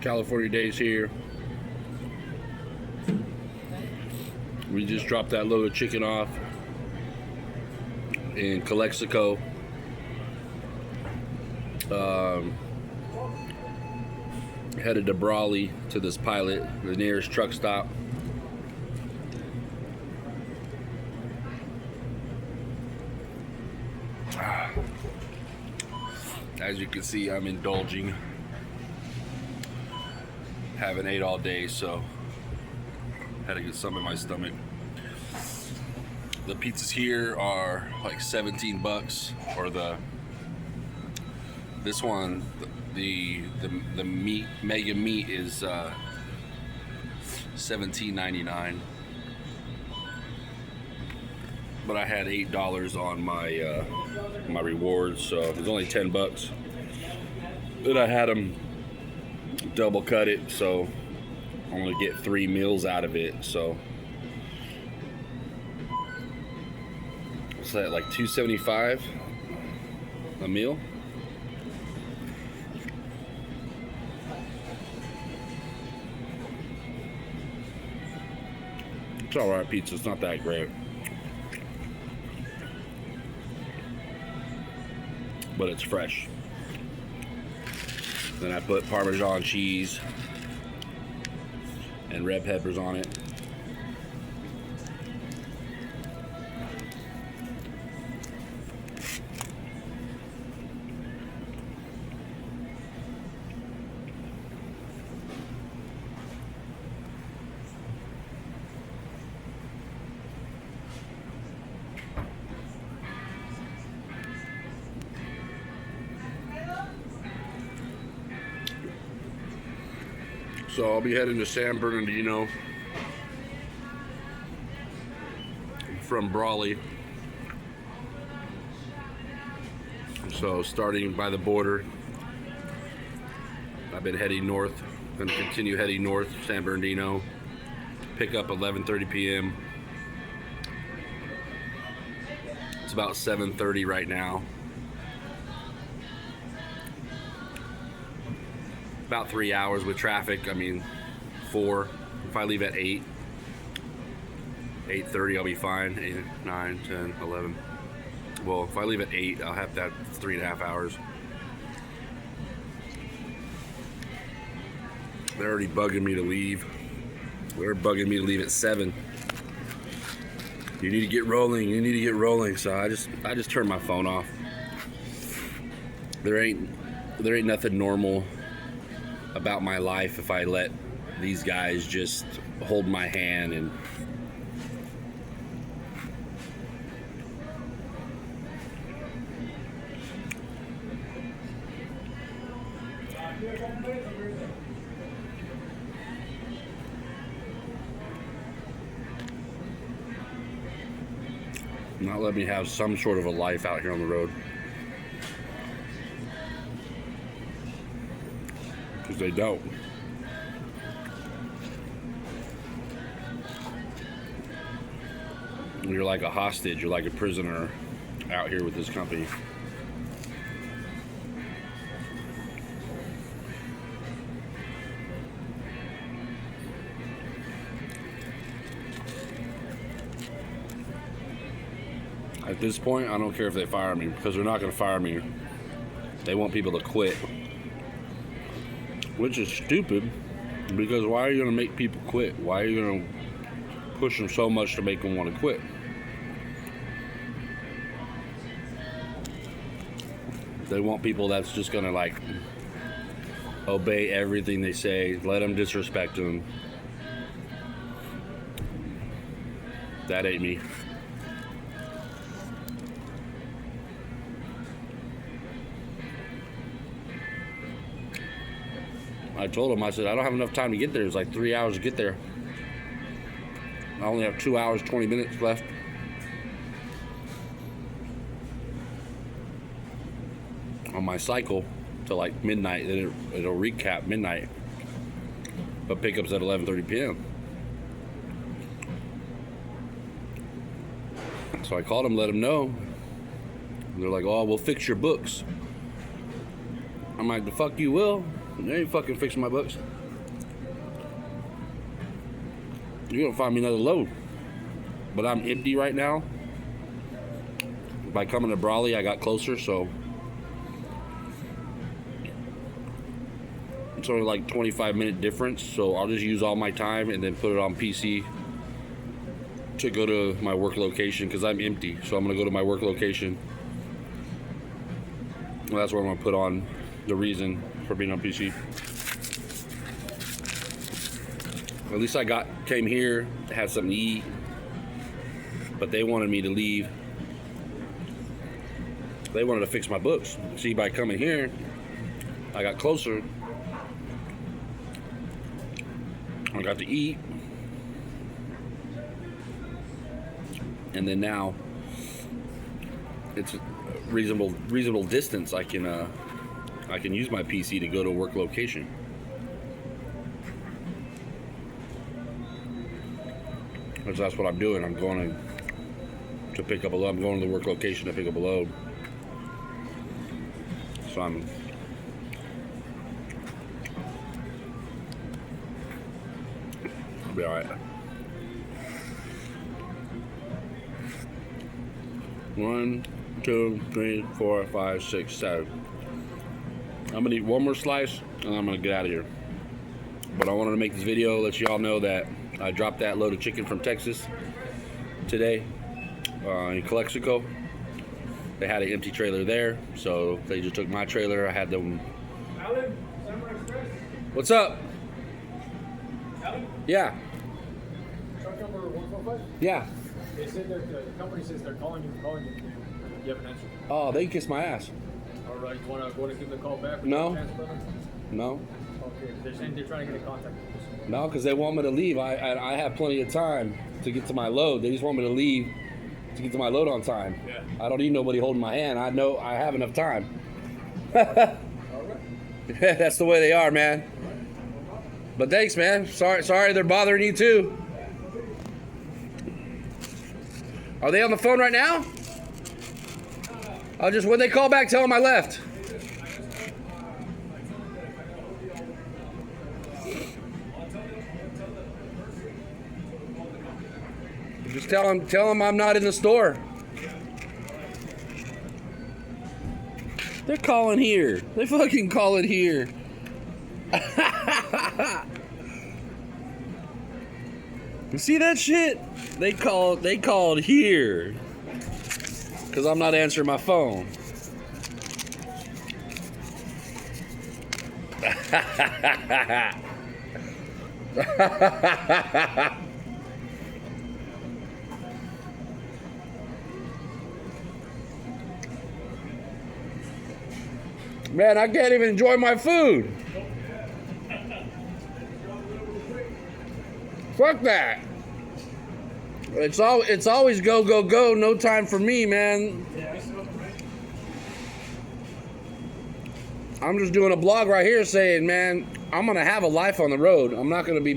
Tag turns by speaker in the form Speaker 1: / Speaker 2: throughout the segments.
Speaker 1: California days here. We just dropped that load of chicken off in Calexico. Headed to Brawley to this pilot, the nearest truck stop. As you can see, I'm indulging. Haven't ate all day, so had to get some in my stomach. The pizzas here are like 17 bucks, or this one, the meat, mega meat is $17.99. But I had $8 on my my rewards, so it was only 10 bucks. But I had them double cut it, so I'm gonna get 3 meals out of it. So what's that, like $2.75 a meal? It's alright pizza, it's not that great. But it's fresh. Then I put Parmesan cheese and red peppers on it. So I'll be heading to San Bernardino from Brawley. So starting by the border, I've been heading north. Going to continue heading north, San Bernardino. Pick up 11:30 p.m. It's about 7:30 right now. About 3 hours with traffic. I mean, 4. If I leave at 8, 8:30, I'll be fine. 8, 9, 10, 11. Well, if I leave at 8, I'll have that 3.5 hours. They're already bugging me to leave. They're bugging me to leave at 7. You need to get rolling. You need to get rolling. So I just turned my phone off. There ain't nothing normal about my life if I let these guys just hold my hand and not let me have some sort of a life out here on the road. Because they don't. You're like a hostage, you're like a prisoner out here with this company. At this point, I don't care if they fire me, because they're not going to fire me. They want people to quit. Which is stupid, because why are you going to make people quit? Why are you going to push them so much to make them want to quit? They want people that's just going to like obey everything they say, let them disrespect them. That ain't me. I told him, I said, I don't have enough time to get there. It's like 3 hours to get there. I only have 2 hours, 20 minutes left. On my cycle to like midnight, then it'll recap midnight. But pickup's at 11:30 p.m. So I called them, let them know. And they're like, oh, we'll fix your books. I'm like, the fuck you will? They ain't fucking fixing my books. You're gonna find me another load. But I'm empty right now. By coming to Brawley, I got closer, so it's only like 25-minute difference. So I'll just use all my time and then put it on PC to go to my work location because I'm empty. So I'm gonna go to my work location. Well, that's where I'm gonna put on the reason for being on PC. At least I came here to have something to eat, but they wanted me to leave. They wanted to fix my books. See, by coming here, I got closer. I got to eat, and then now it's a reasonable distance. I can use my PC to go to a work location. That's what I'm doing. I'm going to pick up a load. I'm going to the work location to pick up a load. So I'll be all right. 1, 2, 3, 4, 5, 6, 7. I'm gonna eat one more slice and I'm gonna get out of here. But I wanted to make this video, let you all know that I dropped that load of chicken from Texas today in Calexico. They had an empty trailer there, so they just took my trailer. I had them.
Speaker 2: Alan, Samurai Express.
Speaker 1: What's up?
Speaker 2: Alan?
Speaker 1: Yeah.
Speaker 2: Truck number 145?
Speaker 1: Yeah.
Speaker 2: They said the company says they're calling you. You haven't answered.
Speaker 1: Oh, they can kiss my ass.
Speaker 2: All right, you want to give them a call back?
Speaker 1: No. No.
Speaker 2: Okay, they're saying they're trying to get in contact with us.
Speaker 1: No, because they want me to leave. I have plenty of time to get to my load. They just want me to leave to get to my load on time.
Speaker 2: Yeah.
Speaker 1: I don't need nobody holding my hand. I know I have enough time.
Speaker 2: All right.
Speaker 1: That's the way they are, man. But thanks, man. Sorry they're bothering you too. Are they on the phone right now? When they call back, tell them I left. Just tell them I'm not in the store. They're calling here. They fucking call it here. You see that shit? They called here. Cause I'm not answering my phone. Man, I can't even enjoy my food. Fuck that. It's always go, go, go. No time for me, man. I'm just doing a blog right here saying, man, I'm gonna have a life on the road. I'm not gonna be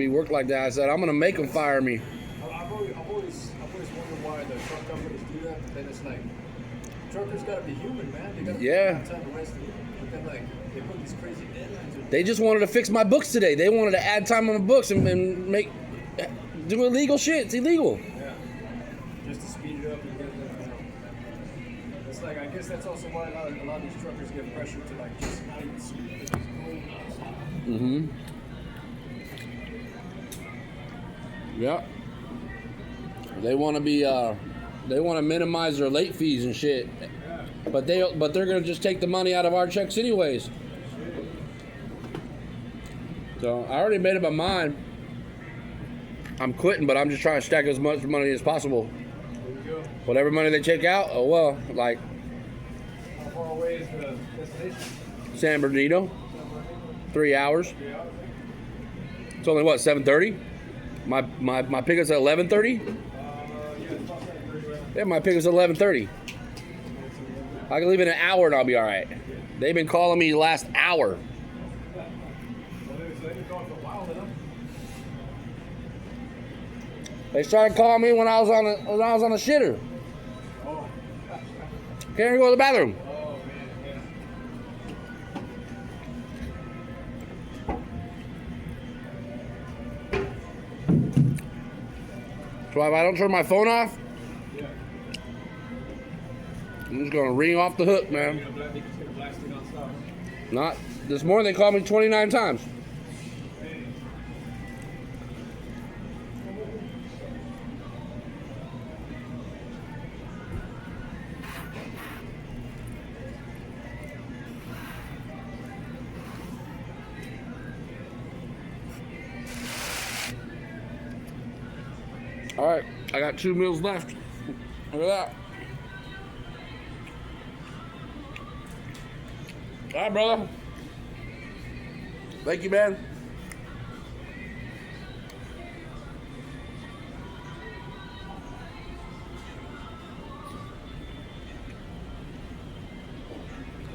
Speaker 1: worked like that. I said I'm gonna make them fire me.
Speaker 2: I've always wondered why the truck companies do that. But then it's like, truckers gotta be human, man. They gotta have time to rest. But then they put these crazy deadlines.
Speaker 1: They just wanted to fix my books today. They wanted to add time on the books and do illegal shit. It's illegal.
Speaker 2: Yeah. Just to speed it up and get them. It's like, I guess that's also why a lot of these truckers get pressured to just not even speed.
Speaker 1: Mm-hmm. Yeah. They want to minimize their late fees and shit. But they're gonna just take the money out of our checks anyways. So I already made up my mind. I'm quitting, but I'm just trying to stack as much money as possible.
Speaker 2: There you go.
Speaker 1: Whatever money they check out, oh well, like
Speaker 2: How far away is the destination?
Speaker 1: San Bernardino, 3 hours.
Speaker 2: 3 hours.
Speaker 1: It's only what, 7:30? My pickup's at 11:30.
Speaker 2: Yeah, it's about 7:30.
Speaker 1: Yeah, my pickup's at 11:30. I can leave in an hour and I'll be all right. They've been calling me the last hour.
Speaker 2: They've been going for a while now.
Speaker 1: They started calling me when I was on the shitter.
Speaker 2: Oh.
Speaker 1: Can't even go to the bathroom.
Speaker 2: Oh man, yeah.
Speaker 1: So if I don't turn my phone off,
Speaker 2: Yeah.
Speaker 1: I'm just gonna ring off the hook, man.
Speaker 2: It's gonna blast it nonstop.
Speaker 1: Not this morning. They called me 29 times. All right, I got 2 meals left. Look at that. All right, brother. Thank you, man.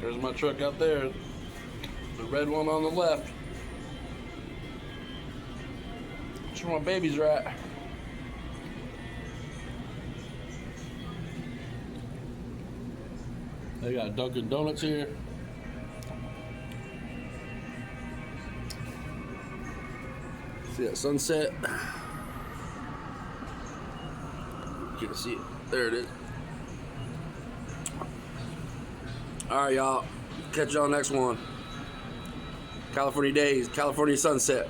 Speaker 1: There's my truck out there. The red one on the left. That's where my babies are at. They got Dunkin' Donuts here. See that sunset? You can see it. There it is. Alright, y'all. Catch y'all next one. California days, California sunset.